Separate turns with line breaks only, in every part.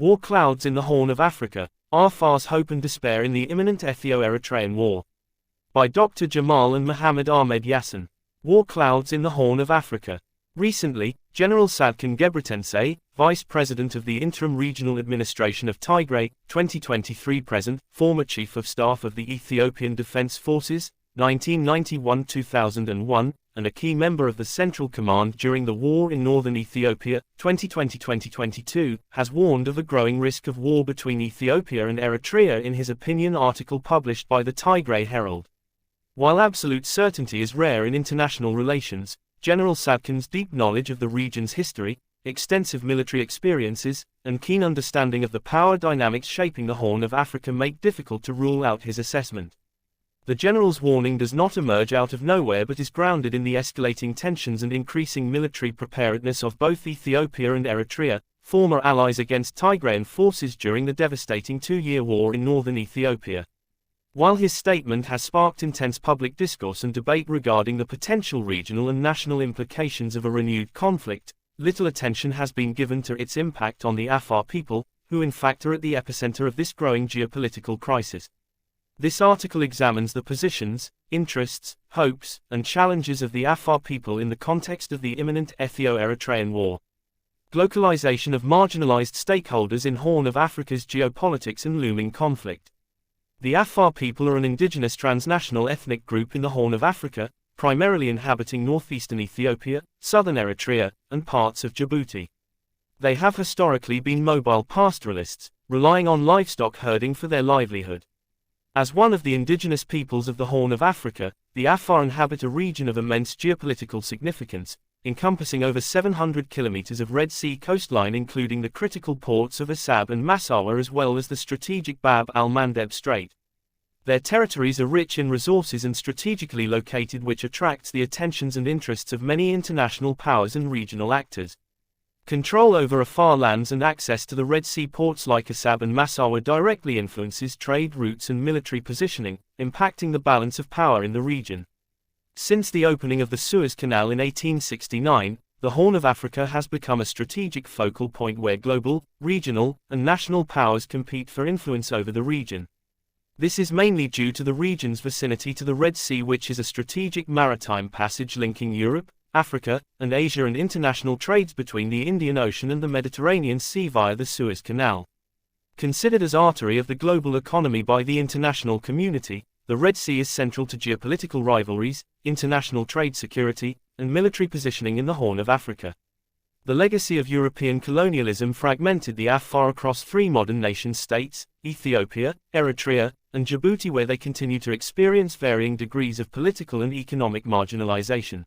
War clouds in the Horn of Africa, Afars hope and despair in the imminent Ethio-Eritrean war. By Dr. Jamal and Mohammed Ahmed Yassin. War clouds in the Horn of Africa. Recently, General Sadkan Gebretensay, Vice President of the Interim Regional Administration of Tigray, 2023-present, former Chief of Staff of the Ethiopian Defense Forces, 1991-2001, and a key member of the Central Command during the war in northern Ethiopia, 2020-2022, has warned of a growing risk of war between Ethiopia and Eritrea in his opinion article published by the Tigray Herald. While absolute certainty is rare in international relations, General Sadkan's deep knowledge of the region's history, extensive military experiences, and keen understanding of the power dynamics shaping the Horn of Africa make difficult to rule out his assessment. The general's warning does not emerge out of nowhere but is grounded in the escalating tensions and increasing military preparedness of both Ethiopia and Eritrea, former allies against Tigrayan forces during the devastating two-year war in northern Ethiopia. While his statement has sparked intense public discourse and debate regarding the potential regional and national implications of a renewed conflict, little attention has been given to its impact on the Afar people, who in fact are at the epicenter of this growing geopolitical crisis. This article examines the positions, interests, hopes, and challenges of the Afar people in the context of the imminent Ethio-Eritrean war. Globalization of marginalized stakeholders in Horn of Africa's geopolitics and looming conflict. The Afar people are an indigenous transnational ethnic group in the Horn of Africa, primarily inhabiting northeastern Ethiopia, southern Eritrea, and parts of Djibouti. They have historically been mobile pastoralists, relying on livestock herding for their livelihood. As one of the indigenous peoples of the Horn of Africa, the Afar inhabit a region of immense geopolitical significance, encompassing over 700 kilometers of Red Sea coastline including the critical ports of Assab and Massawa as well as the strategic Bab al-Mandeb Strait. Their territories are rich in resources and strategically located which attracts the attentions and interests of many international powers and regional actors. Control over Afar lands and access to the Red Sea ports like Assab and Massawa directly influences trade routes and military positioning, impacting the balance of power in the region. Since the opening of the Suez Canal in 1869, the Horn of Africa has become a strategic focal point where global, regional, and national powers compete for influence over the region. This is mainly due to the region's vicinity to the Red Sea, which is a strategic maritime passage linking Europe, Africa, and Asia and international trades between the Indian Ocean and the Mediterranean Sea via the Suez Canal. Considered as artery of the global economy by the international community, the Red Sea is central to geopolitical rivalries, international trade security, and military positioning in the Horn of Africa. The legacy of European colonialism fragmented the Afar across three modern nation-states, Ethiopia, Eritrea, and Djibouti, where they continue to experience varying degrees of political and economic marginalization.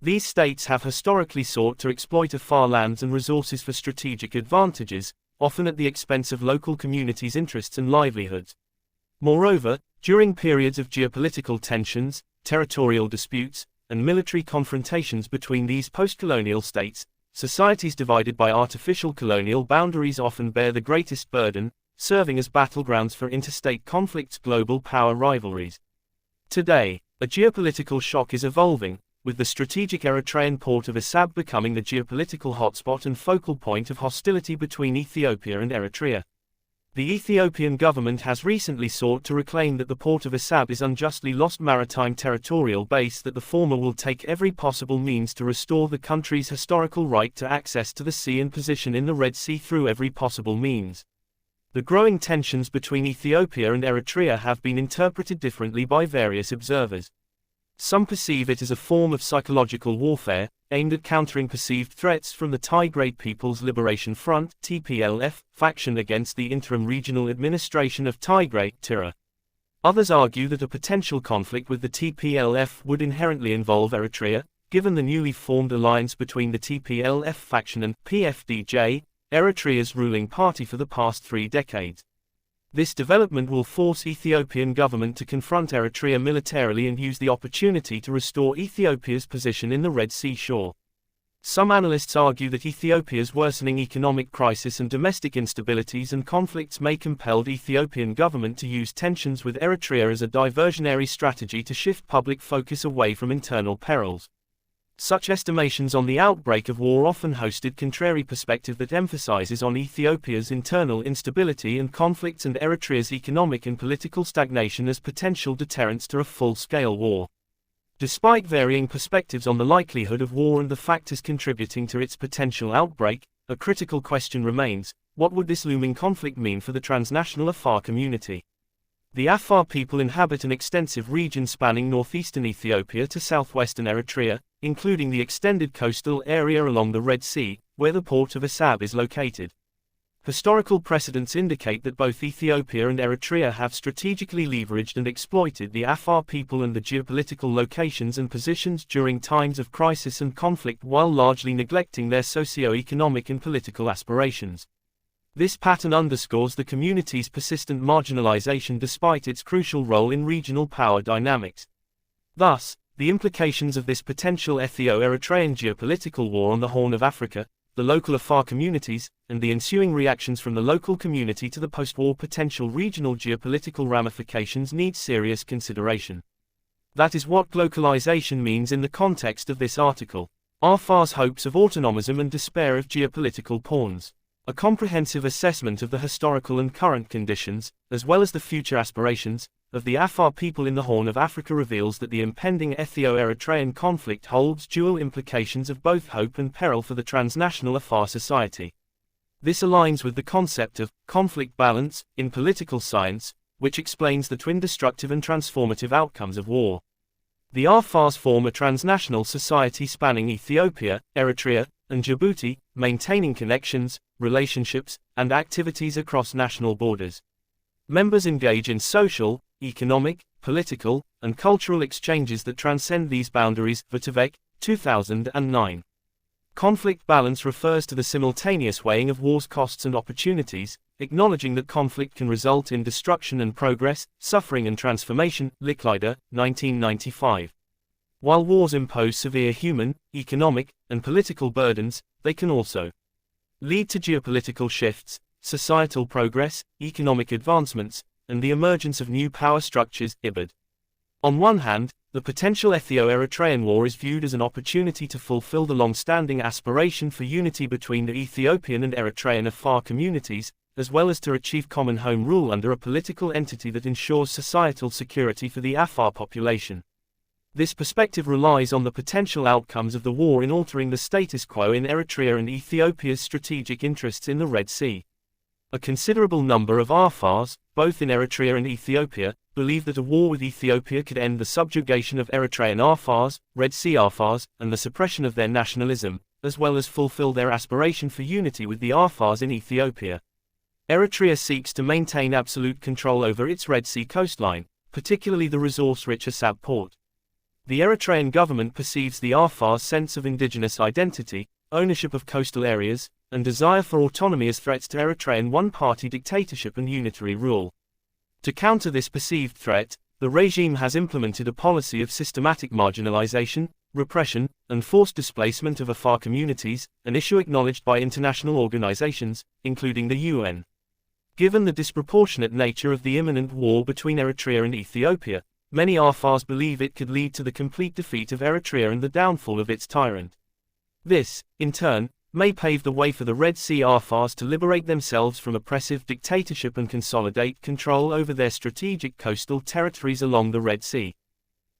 These states have historically sought to exploit Afar lands and resources for strategic advantages, often at the expense of local communities' interests and livelihoods. Moreover, during periods of geopolitical tensions, territorial disputes, and military confrontations between these post-colonial states, societies divided by artificial colonial boundaries often bear the greatest burden, serving as battlegrounds for interstate conflicts, global power rivalries. Today, a geopolitical shock is evolving, with the strategic Eritrean port of Assab becoming the geopolitical hotspot and focal point of hostility between Ethiopia and Eritrea. The Ethiopian government has recently sought to reclaim that the port of Assab is unjustly lost maritime territorial base, that the former will take every possible means to restore the country's historical right to access to the sea and position in the Red Sea through every possible means. The growing tensions between Ethiopia and Eritrea have been interpreted differently by various observers. Some perceive it as a form of psychological warfare, aimed at countering perceived threats from the Tigray People's Liberation Front (TPLF) faction against the Interim Regional Administration of Tigray (TIRA). Others argue that a potential conflict with the TPLF would inherently involve Eritrea, given the newly formed alliance between the TPLF faction and PFDJ, Eritrea's ruling party for the past 3 decades. This development will force Ethiopian government to confront Eritrea militarily and use the opportunity to restore Ethiopia's position in the Red Sea shore. Some analysts argue that Ethiopia's worsening economic crisis and domestic instabilities and conflicts may compel the Ethiopian government to use tensions with Eritrea as a diversionary strategy to shift public focus away from internal perils. Such estimations on the outbreak of war often hosted contrary perspective that emphasizes on Ethiopia's internal instability and conflicts and Eritrea's economic and political stagnation as potential deterrents to a full-scale war. Despite varying perspectives on the likelihood of war and the factors contributing to its potential outbreak, a critical question remains: what would this looming conflict mean for the transnational Afar community? The Afar people inhabit an extensive region spanning northeastern Ethiopia to southwestern Eritrea, including the extended coastal area along the Red Sea, where the port of Assab is located. Historical precedents indicate that both Ethiopia and Eritrea have strategically leveraged and exploited the Afar people and the geopolitical locations and positions during times of crisis and conflict while largely neglecting their socio-economic and political aspirations. This pattern underscores the community's persistent marginalization despite its crucial role in regional power dynamics. Thus, the implications of this potential Ethio-Eritrean geopolitical war on the Horn of Africa, the local Afar communities, and the ensuing reactions from the local community to the post-war potential regional geopolitical ramifications need serious consideration. That is what globalization means in the context of this article. Afar's hopes of autonomism and despair of geopolitical pawns. A comprehensive assessment of the historical and current conditions, as well as the future aspirations, of the Afar people in the Horn of Africa reveals that the impending Ethio-Eritrean conflict holds dual implications of both hope and peril for the transnational Afar society. This aligns with the concept of conflict balance in political science, which explains the twin destructive and transformative outcomes of war. The Afars form a transnational society spanning Ethiopia, Eritrea, and Djibouti, maintaining connections, relationships, and activities across national borders. Members engage in social, economic, political, and cultural exchanges that transcend these boundaries. Vutavec, 2009. Conflict balance refers to the simultaneous weighing of war's costs and opportunities, acknowledging that conflict can result in destruction and progress, suffering and transformation. Licklider, 1995. While wars impose severe human, economic, and political burdens, they can also lead to geopolitical shifts, societal progress, economic advancements, and the emergence of new power structures. Ibid. On one hand, the potential Ethio-Eritrean war is viewed as an opportunity to fulfill the long-standing aspiration for unity between the Ethiopian and Eritrean Afar communities, as well as to achieve common home rule under a political entity that ensures societal security for the Afar population. This perspective relies on the potential outcomes of the war in altering the status quo in Eritrea and Ethiopia's strategic interests in the Red Sea. A considerable number of Afars, both in Eritrea and Ethiopia, believe that a war with Ethiopia could end the subjugation of Eritrean Afars, Red Sea Afars, and the suppression of their nationalism, as well as fulfill their aspiration for unity with the Afars in Ethiopia. Eritrea seeks to maintain absolute control over its Red Sea coastline, particularly the resource-rich Assab port. The Eritrean government perceives the Afars' sense of indigenous identity, ownership of coastal areas, and desire for autonomy as threats to Eritrean one-party dictatorship and unitary rule. To counter this perceived threat, the regime has implemented a policy of systematic marginalization, repression, and forced displacement of Afar communities, an issue acknowledged by international organizations, including the UN. Given the disproportionate nature of the imminent war between Eritrea and Ethiopia, many Afars believe it could lead to the complete defeat of Eritrea and the downfall of its tyrant. This, in turn, may pave the way for the Red Sea Afars to liberate themselves from oppressive dictatorship and consolidate control over their strategic coastal territories along the Red Sea.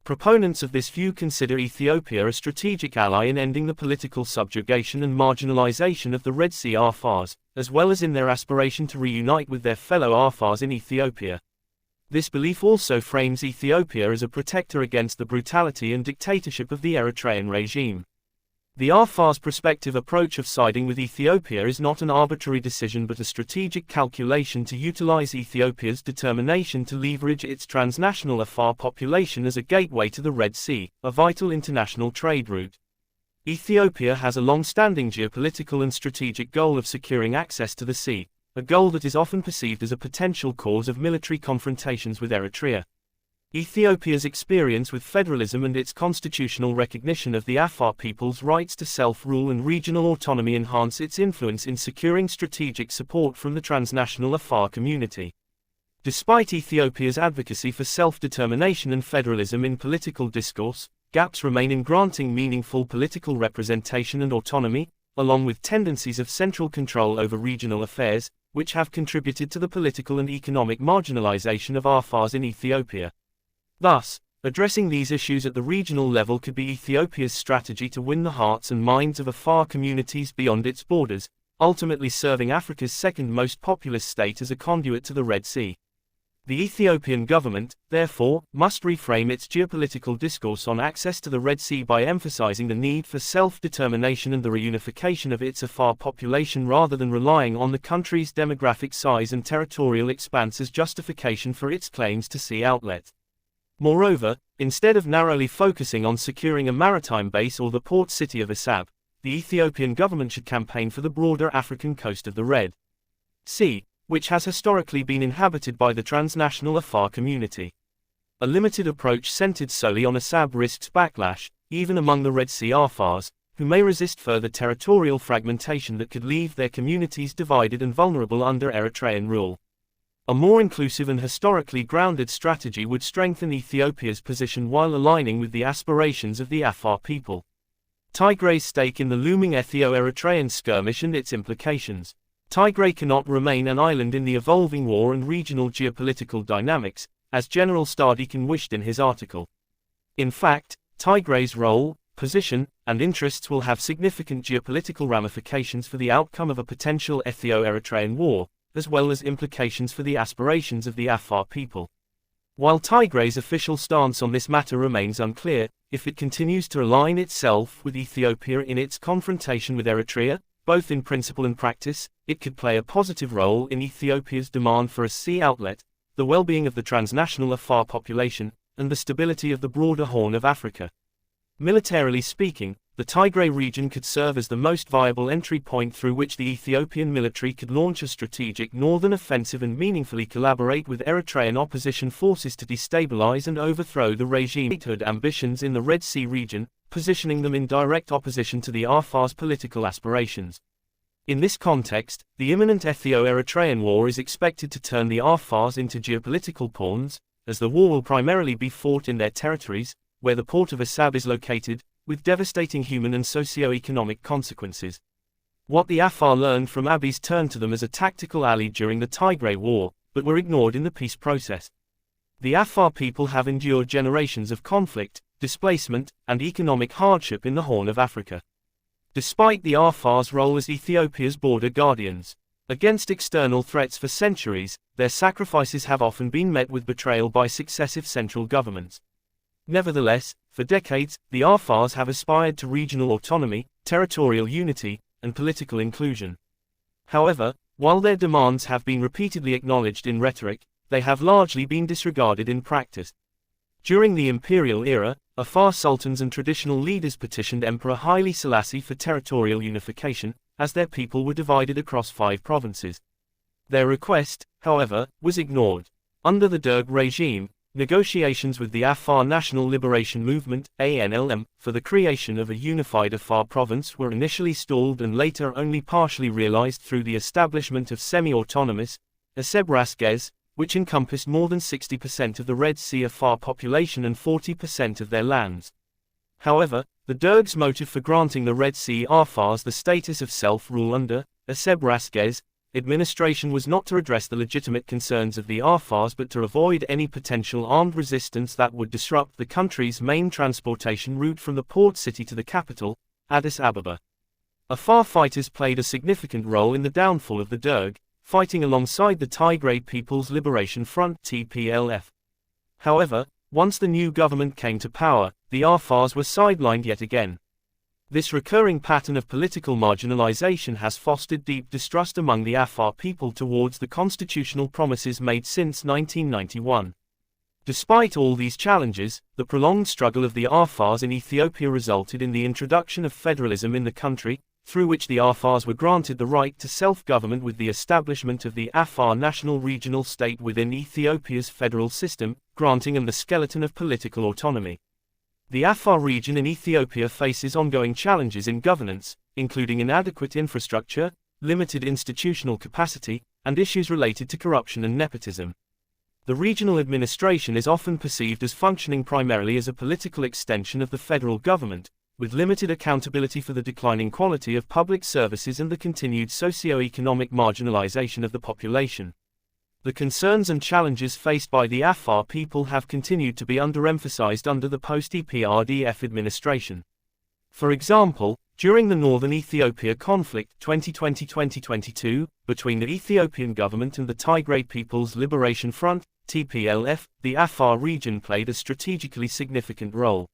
Proponents of this view consider Ethiopia a strategic ally in ending the political subjugation and marginalization of the Red Sea Afars, as well as in their aspiration to reunite with their fellow Afars in Ethiopia. This belief also frames Ethiopia as a protector against the brutality and dictatorship of the Eritrean regime. The Afars' prospective approach of siding with Ethiopia is not an arbitrary decision but a strategic calculation to utilize Ethiopia's determination to leverage its transnational Afar population as a gateway to the Red Sea, a vital international trade route. Ethiopia has a long-standing geopolitical and strategic goal of securing access to the sea, a goal that is often perceived as a potential cause of military confrontations with Eritrea. Ethiopia's experience with federalism and its constitutional recognition of the Afar people's rights to self-rule and regional autonomy enhance its influence in securing strategic support from the transnational Afar community. Despite Ethiopia's advocacy for self-determination and federalism in political discourse, gaps remain in granting meaningful political representation and autonomy, along with tendencies of central control over regional affairs, which have contributed to the political and economic marginalization of Afars in Ethiopia. Thus, addressing these issues at the regional level could be Ethiopia's strategy to win the hearts and minds of Afar communities beyond its borders, ultimately serving Africa's second most populous state as a conduit to the Red Sea. The Ethiopian government, therefore, must reframe its geopolitical discourse on access to the Red Sea by emphasizing the need for self-determination and the reunification of its Afar population rather than relying on the country's demographic size and territorial expanse as justification for its claims to sea outlet. Moreover, instead of narrowly focusing on securing a maritime base or the port city of Assab, the Ethiopian government should campaign for the broader African coast of the Red Sea, which has historically been inhabited by the transnational Afar community. A limited approach centered solely on Assab risks backlash, even among the Red Sea Afars, who may resist further territorial fragmentation that could leave their communities divided and vulnerable under Eritrean rule. A more inclusive and historically grounded strategy would strengthen Ethiopia's position while aligning with the aspirations of the Afar people. Tigray's stake in the looming Ethio-Eritrean skirmish and its implications. Tigray cannot remain an island in the evolving war and regional geopolitical dynamics, as General Stardeacon wished in his article. In fact, Tigray's role, position, and interests will have significant geopolitical ramifications for the outcome of a potential Ethio-Eritrean war, as well as implications for the aspirations of the Afar people. While Tigray's official stance on this matter remains unclear, if it continues to align itself with Ethiopia in its confrontation with Eritrea, both in principle and practice, it could play a positive role in Ethiopia's demand for a sea outlet, the well-being of the transnational Afar population, and the stability of the broader Horn of Africa. Militarily speaking, the Tigray region could serve as the most viable entry point through which the Ethiopian military could launch a strategic northern offensive and meaningfully collaborate with Eritrean opposition forces to destabilize and overthrow the regime's statehood ambitions in the Red Sea region, positioning them in direct opposition to the Afars' political aspirations. In this context, the imminent Ethio-Eritrean war is expected to turn the Afars into geopolitical pawns, as the war will primarily be fought in their territories, where the port of Assab is located, with devastating human and socio-economic consequences. What the Afar learned from Abiy's turned to them as a tactical ally during the Tigray War, but were ignored in the peace process. The Afar people have endured generations of conflict, displacement, and economic hardship in the Horn of Africa. Despite the Afars' role as Ethiopia's border guardians against external threats for centuries, their sacrifices have often been met with betrayal by successive central governments. Nevertheless, for decades, the Afars have aspired to regional autonomy, territorial unity, and political inclusion. However, while their demands have been repeatedly acknowledged in rhetoric, they have largely been disregarded in practice. During the imperial era, Afar sultans and traditional leaders petitioned Emperor Haile Selassie for territorial unification, as their people were divided across 5 provinces. Their request, however, was ignored. Under the Derg regime, negotiations with the Afar National Liberation Movement, ANLM, for the creation of a unified Afar province were initially stalled and later only partially realized through the establishment of semi-autonomous Assab Rasgez, which encompassed more than 60% of the Red Sea Afar population and 40% of their lands. However, the Derg's motive for granting the Red Sea Afars the status of self-rule under Assab Rasgez administration was not to address the legitimate concerns of the Afars but to avoid any potential armed resistance that would disrupt the country's main transportation route from the port city to the capital, Addis Ababa. Afar fighters played a significant role in the downfall of the Derg, fighting alongside the Tigray People's Liberation Front (TPLF). However, once the new government came to power, the Afars were sidelined yet again. This recurring pattern of political marginalization has fostered deep distrust among the Afar people towards the constitutional promises made since 1991. Despite all these challenges, the prolonged struggle of the Afars in Ethiopia resulted in the introduction of federalism in the country, through which the Afars were granted the right to self-government with the establishment of the Afar National Regional State within Ethiopia's federal system, granting them the skeleton of political autonomy. The Afar region in Ethiopia faces ongoing challenges in governance, including inadequate infrastructure, limited institutional capacity, and issues related to corruption and nepotism. The regional administration is often perceived as functioning primarily as a political extension of the federal government, with limited accountability for the declining quality of public services and the continued socio-economic marginalization of the population. The concerns and challenges faced by the Afar people have continued to be underemphasized under the post-EPRDF administration. For example, during the northern Ethiopia conflict 2020-2022, between the Ethiopian government and the Tigray People's Liberation Front, TPLF, the Afar region played a strategically significant role.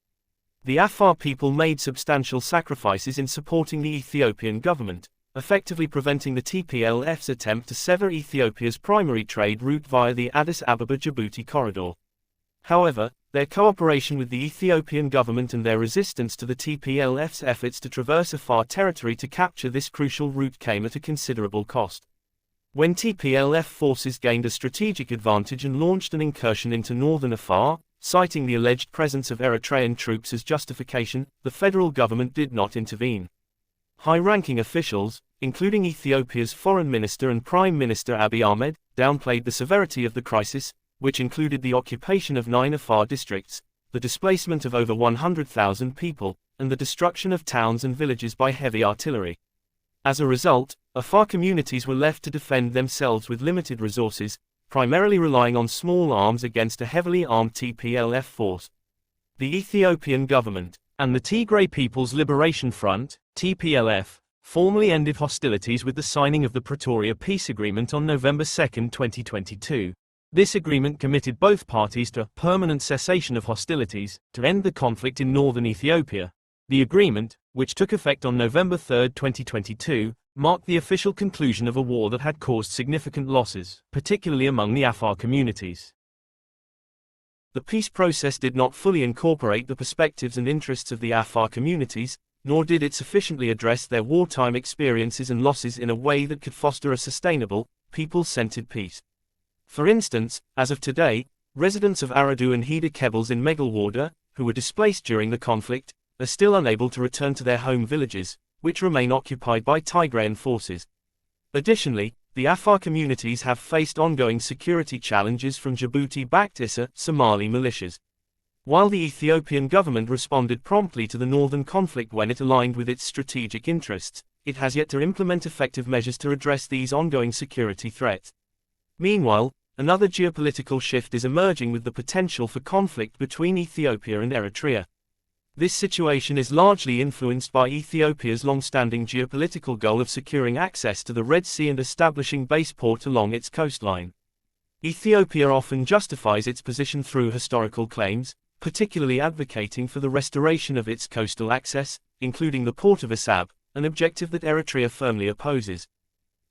The Afar people made substantial sacrifices in supporting the Ethiopian government, effectively preventing the TPLF's attempt to sever Ethiopia's primary trade route via the Addis Ababa-Djibouti corridor. However, their cooperation with the Ethiopian government and their resistance to the TPLF's efforts to traverse Afar territory to capture this crucial route came at a considerable cost. When TPLF forces gained a strategic advantage and launched an incursion into northern Afar, citing the alleged presence of Eritrean troops as justification, the federal government did not intervene. High-ranking officials, including Ethiopia's Foreign Minister and Prime Minister Abiy Ahmed, downplayed the severity of the crisis, which included the occupation of 9 Afar districts, the displacement of over 100,000 people, and the destruction of towns and villages by heavy artillery. As a result, Afar communities were left to defend themselves with limited resources, primarily relying on small arms against a heavily armed TPLF force. The Ethiopian government and the Tigray People's Liberation Front, TPLF, formally ended hostilities with the signing of the Pretoria Peace Agreement on November 2, 2022. This agreement committed both parties to a permanent cessation of hostilities to end the conflict in northern Ethiopia. The agreement, which took effect on November 3, 2022, marked the official conclusion of a war that had caused significant losses, particularly among the Afar communities. The peace process did not fully incorporate the perspectives and interests of the Afar communities, nor did it sufficiently address their wartime experiences and losses in a way that could foster a sustainable, people-centered peace. For instance, as of today, residents of Aradu and Hida Kebbles in Megalwarda, who were displaced during the conflict, are still unable to return to their home villages, which remain occupied by Tigrayan forces. Additionally, the Afar communities have faced ongoing security challenges from Djibouti-backed Issa Somali militias. While the Ethiopian government responded promptly to the northern conflict when it aligned with its strategic interests, it has yet to implement effective measures to address these ongoing security threats. Meanwhile, another geopolitical shift is emerging with the potential for conflict between Ethiopia and Eritrea. This situation is largely influenced by Ethiopia's long-standing geopolitical goal of securing access to the Red Sea and establishing base port along its coastline. Ethiopia often justifies its position through historical claims, particularly advocating for the restoration of its coastal access, including the port of Assab, an objective that Eritrea firmly opposes.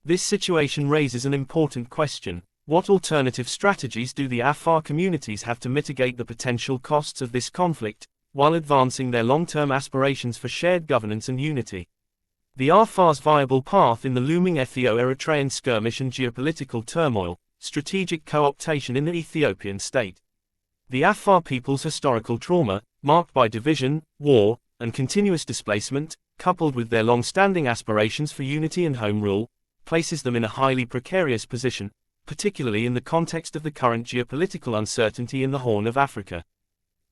This situation raises an important question: what alternative strategies do the Afar communities have to mitigate the potential costs of this conflict, while advancing their long-term aspirations for shared governance and unity? The Afars' viable path in the looming Ethio-Eritrean skirmish and geopolitical turmoil, strategic co-optation in the Ethiopian state. The Afar people's historical trauma, marked by division, war, and continuous displacement, coupled with their long-standing aspirations for unity and home rule, places them in a highly precarious position, particularly in the context of the current geopolitical uncertainty in the Horn of Africa.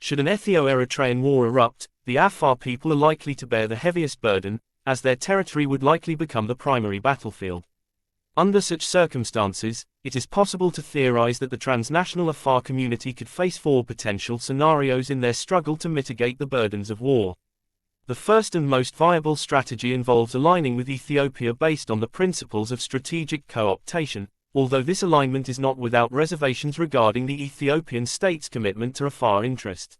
Should an Ethio-Eritrean war erupt, the Afar people are likely to bear the heaviest burden, as their territory would likely become the primary battlefield. Under such circumstances, it is possible to theorize that the transnational Afar community could face 4 potential scenarios in their struggle to mitigate the burdens of war. The first and most viable strategy involves aligning with Ethiopia based on the principles of strategic co-optation, although this alignment is not without reservations regarding the Ethiopian state's commitment to Afar interests.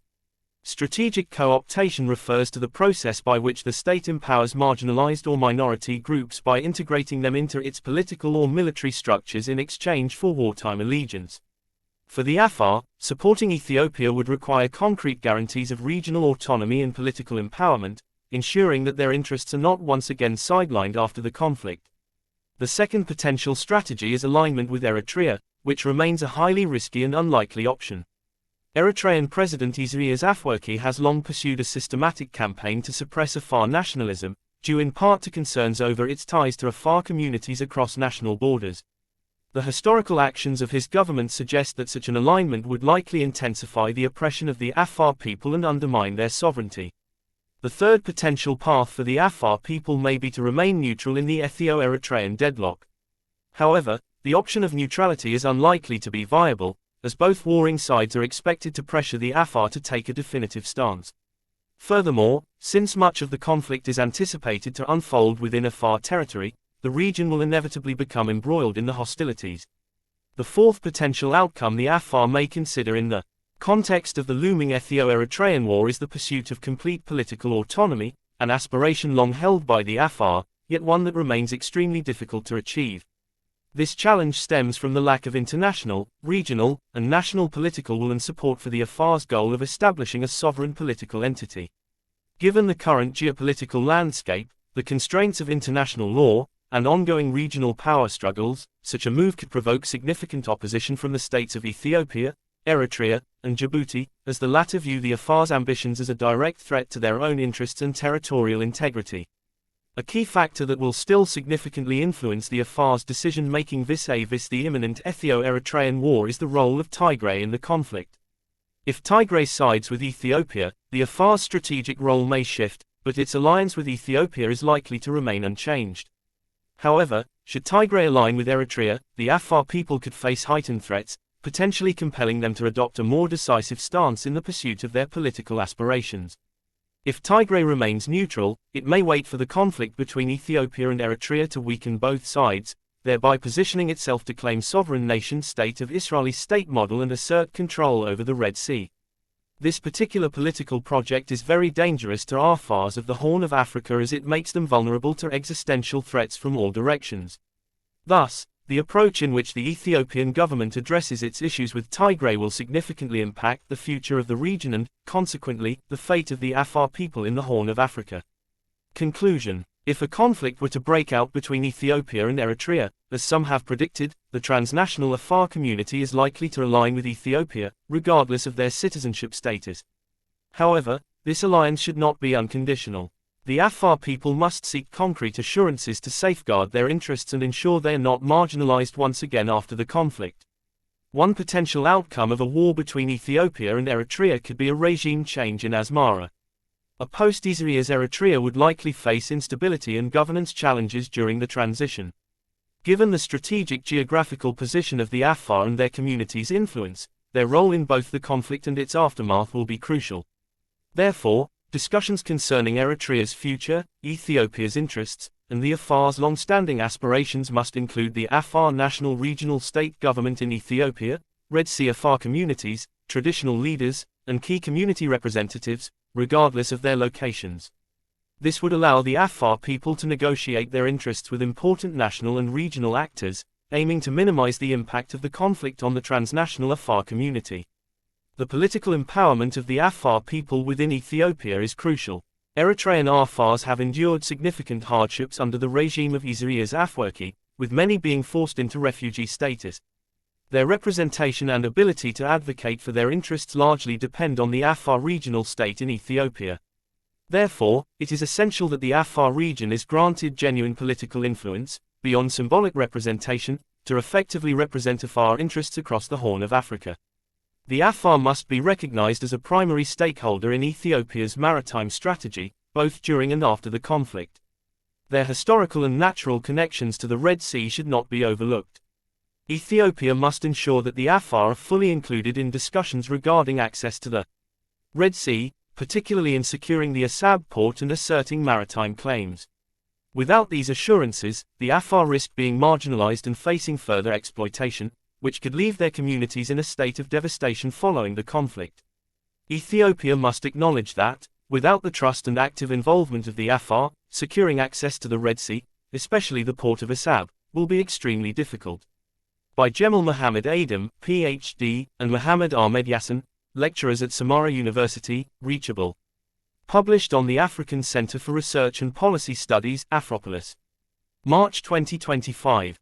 Strategic co-optation refers to the process by which the state empowers marginalized or minority groups by integrating them into its political or military structures in exchange for wartime allegiance. For the Afar, supporting Ethiopia would require concrete guarantees of regional autonomy and political empowerment, ensuring that their interests are not once again sidelined after the conflict. The second potential strategy is alignment with Eritrea, which remains a highly risky and unlikely option. Eritrean President Isaias Afwerki has long pursued a systematic campaign to suppress Afar nationalism, due in part to concerns over its ties to Afar communities across national borders. The historical actions of his government suggest that such an alignment would likely intensify the oppression of the Afar people and undermine their sovereignty. The third potential path for the Afar people may be to remain neutral in the Ethio-Eritrean deadlock. However, the option of neutrality is unlikely to be viable, as both warring sides are expected to pressure the Afar to take a definitive stance. Furthermore, since much of the conflict is anticipated to unfold within Afar territory, the region will inevitably become embroiled in the hostilities. The fourth potential outcome the Afar may consider in the context of the looming Ethio-Eritrean war is the pursuit of complete political autonomy, an aspiration long held by the Afar, yet one that remains extremely difficult to achieve. This challenge stems from the lack of international, regional, and national political will and support for the Afar's goal of establishing a sovereign political entity. Given the current geopolitical landscape, the constraints of international law, and ongoing regional power struggles, such a move could provoke significant opposition from the states of Ethiopia, Eritrea, and Djibouti, as the latter view the Afar's ambitions as a direct threat to their own interests and territorial integrity. A key factor that will still significantly influence the Afar's decision-making vis-a-vis the imminent Ethio-Eritrean war is the role of Tigray in the conflict. If Tigray sides with Ethiopia, the Afar's strategic role may shift, but its alliance with Ethiopia is likely to remain unchanged. However, should Tigray align with Eritrea, the Afar people could face heightened threats, potentially compelling them to adopt a more decisive stance in the pursuit of their political aspirations. If Tigray remains neutral, it may wait for the conflict between Ethiopia and Eritrea to weaken both sides, thereby positioning itself to claim sovereign nation-state of Israeli state model and assert control over the Red Sea. This particular political project is very dangerous to Afars of the Horn of Africa as it makes them vulnerable to existential threats from all directions. Thus, the approach in which the Ethiopian government addresses its issues with Tigray will significantly impact the future of the region and, consequently, the fate of the Afar people in the Horn of Africa. Conclusion: if a conflict were to break out between Ethiopia and Eritrea, as some have predicted, the transnational Afar community is likely to align with Ethiopia, regardless of their citizenship status. However, this alliance should not be unconditional. The Afar people must seek concrete assurances to safeguard their interests and ensure they are not marginalized once again after the conflict. One potential outcome of a war between Ethiopia and Eritrea could be a regime change in Asmara. A post-Isaias Eritrea would likely face instability and governance challenges during the transition. Given the strategic geographical position of the Afar and their community's influence, their role in both the conflict and its aftermath will be crucial. Therefore, discussions concerning Eritrea's future, Ethiopia's interests, and the Afar's long-standing aspirations must include the Afar National Regional State Government in Ethiopia, Red Sea Afar communities, traditional leaders, and key community representatives, regardless of their locations. This would allow the Afar people to negotiate their interests with important national and regional actors, aiming to minimize the impact of the conflict on the transnational Afar community. The political empowerment of the Afar people within Ethiopia is crucial. Eritrean Afars have endured significant hardships under the regime of Isaias Afwerki, with many being forced into refugee status. Their representation and ability to advocate for their interests largely depend on the Afar regional state in Ethiopia. Therefore, it is essential that the Afar region is granted genuine political influence, beyond symbolic representation, to effectively represent Afar interests across the Horn of Africa. The Afar must be recognized as a primary stakeholder in Ethiopia's maritime strategy, both during and after the conflict. Their historical and natural connections to the Red Sea should not be overlooked. Ethiopia must ensure that the Afar are fully included in discussions regarding access to the Red Sea, particularly in securing the Assab port and asserting maritime claims. Without these assurances, the Afar risk being marginalized and facing further exploitation, which could leave their communities in a state of devastation following the conflict. Ethiopia must acknowledge that, without the trust and active involvement of the Afar, securing access to the Red Sea, especially the port of Assab, will be extremely difficult. By Jemal Mohammed Adam, Ph.D., and Mohammed Ahmed Yassin, lecturers at Samara University, Reachable. Published on the African Center for Research and Policy Studies, Afropolis. March 2025.